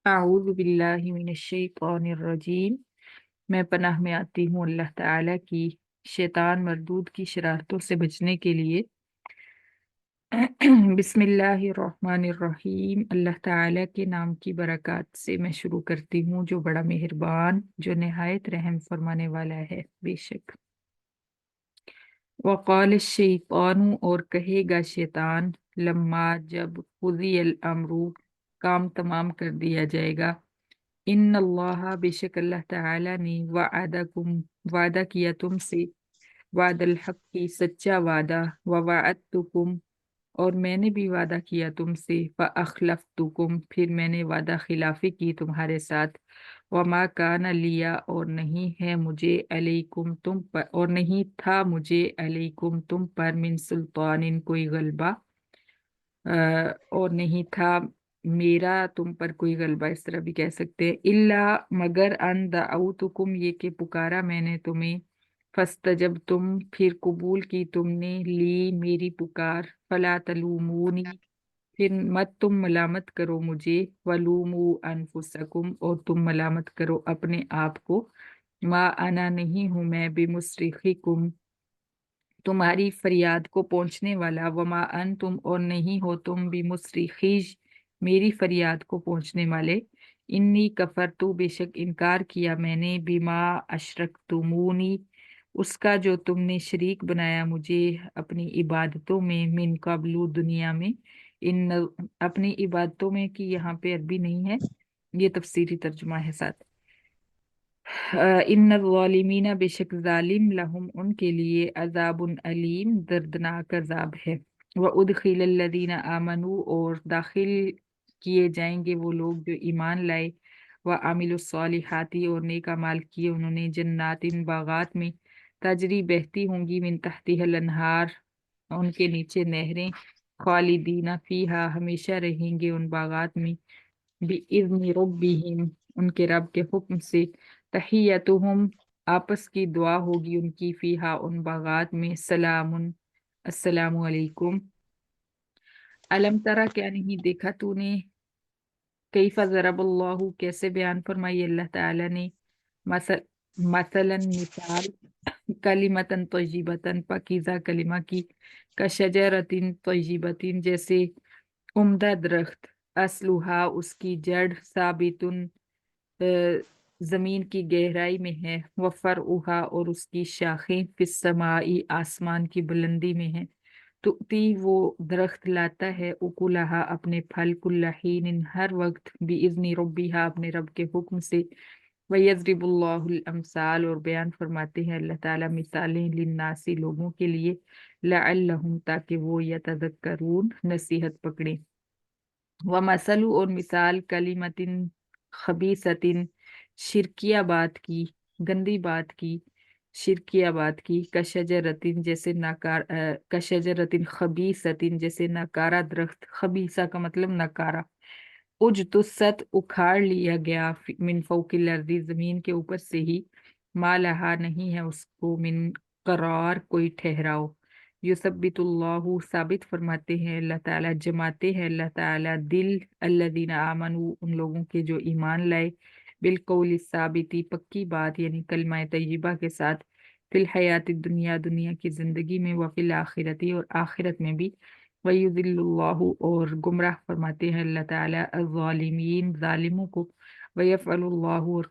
अऊज़ु बिल्लाहि मिनश्शैतानिर्रजीम। मैं पनाह में आती हूँ अल्लाह ताला की शैतान मरदूद की शरारतों से बचने के लिए। बिस्मिल्लाहिर्रहमानिर्रहीम। अल्लाह ताला के नाम की बरकत से मैं शुरू करती हूँ जो बड़ा मेहरबान जो निहायत रहम फरमाने वाला है। बेशक वक़ाल शैतानु, और कहेगा शैतान, लम्मा जब कुज़ियल अमरू, काम तमाम कर दिया जाएगा, इन अल्लाह, बेशक अल्लाह ताला ने, वअदकुम, वादा किया तुमसे, वादल हक की, सच्चा वादा, व वअदतुकुम, और मैंने भी वादा किया तुमसे, फ़अख़लफ़्तुकुम, फिर मैंने वादा खिलाफी की तुम्हारे साथ, वमा कान लिया, और नहीं है मुझे, अलैकुम तुम पर, और नहीं था मुझे, अलैकुम तुम पर, मिन सुल्तानिन, कोई गलबा, और नहीं था मेरा तुम पर कोई गलबा, इस तरह भी कह सकते हैं। इल्ला, मगर, अन दअउतुकुम, ये कि पुकारा मैंने तुम्हें, फस्तजब तुम, फिर कबूल की तुमने, ली, मेरी पुकार, फला तलूमूनी, फिर मत तुम मलामत करो मुझे, वलूमू अनफुसकुम, और तुम मलामत करो अपने आप को, मा अना, नहीं हूं मैं, बिमुस्रिखिकुम, तुम्हारी फरियाद को पहुंचने वाला, वमा अन तुम, और नहीं हो तुम, भी मुसरिखीज, मेरी फरियाद को पहुंचने वाले। इन्नी कफरतु, बेशक इनकार किया मैंने, बिमा अशरकतुमूनी, उसका जो तुमने शरीक बनाया मुझे अपनी इबादतों में, मिन कबलू, दुनिया में। इन, अपनी इबादतों में कि यहाँ पे अरबी नहीं है, ये तफसीरी तर्जुमा है साथ। इन्न ज़ालिमीना, बेशक जालिम, लहुम, उनके लिए, अजाबुन अलीम, दर्दनाक अजाब है। व उदखिल लदीना आमनू, और दाखिल किए जाएंगे वो लोग जो ईमान लाए, व आमिलुस्सालिहाती, और नेक अमाल किए उन्होंने, जन्नातिन, बागात में, तजरी, बहती होंगी, मिन तहतिहल अनहार, उनके नीचे नहरें, खालिदीना फीहा, हमेशा रहेंगे उन बागात में, बिइज़्नि रब्बिहिम, उनके रब के हुक्म से, तहियतुहुम, आपस की दुआ होगी उनकी, फीहा, उन बागात में, सलामुन, अस्सलामु अलैकुम। अलम तरा, क्या नहीं देखा तूने, कैफा ज़रबल्लाहु, कैसे बयान फरमाई अल्लाह ताला ने, मसल मसलन, मिसाल, कलिमतन तय्यिबतन, पाकीज़ा कलिमा की, का शजरतिन तय्यिबतिन, जैसे उम्दा दरख्त, असलुहा, उसकी जड़, साबितुन, अ, जमीन की गहराई में है, वफर उहा, और उसकी शाखें, फिस्समाई, आसमान की बुलंदी में है। तुती, वो दरख्त लाता है, उकुलहा, अपने फल, कुल्लहीन, हर वक्त, बिइज़्नि रब्बिहा, अपने रब के हुक्म से, वयज़रिबुल्लाहुल अमसाल, और बयान फरमाते हैं अल्लाह ताला मिसालें, लिन्नासी, लोगों के लिए, लअल्लहुम, ताकि वो यतज़क्करून, नसीहत पकड़ें। व मसलु, और मिसाल, कलिमतिन खबीसतिन, शिरकिया बात की, गंदी बात की, शिरकिया बात की, कशजरतिन, जैसे नाकार, कशजरतिन खबीसतिन, जैसे नकारा दरख्त, खबीसा का मतलब नकारा, उजतुसत, उखाड़ लिया गया, मिन फौकिल अर्दी, जमीन के ऊपर से ही, मालहा, नहीं है उसको, मिन करार, कोई ठहराव। युसब्बितुल्लाहु, साबित फरमाते हैं अल्लाह ताला, जमाते हैं अल्लाह ताला दिल, अल्लदीना आमनू, उन लोगों के जो ईमान लाए, बिलकौल साबिती, पक्की बात, यानी कलमा तय्यबा के साथ, फिल हयाती दुनिया, दुनिया की जिंदगी में, व फिल आखिरती, और आखिरत में भी, वयुदिल्लुल्लाहु, और गुमराह फरमाते हैं अल्लाह ताला, अज़्ज़ालिमीन, जालिमों को, वयफ़अलुल्लाहु, और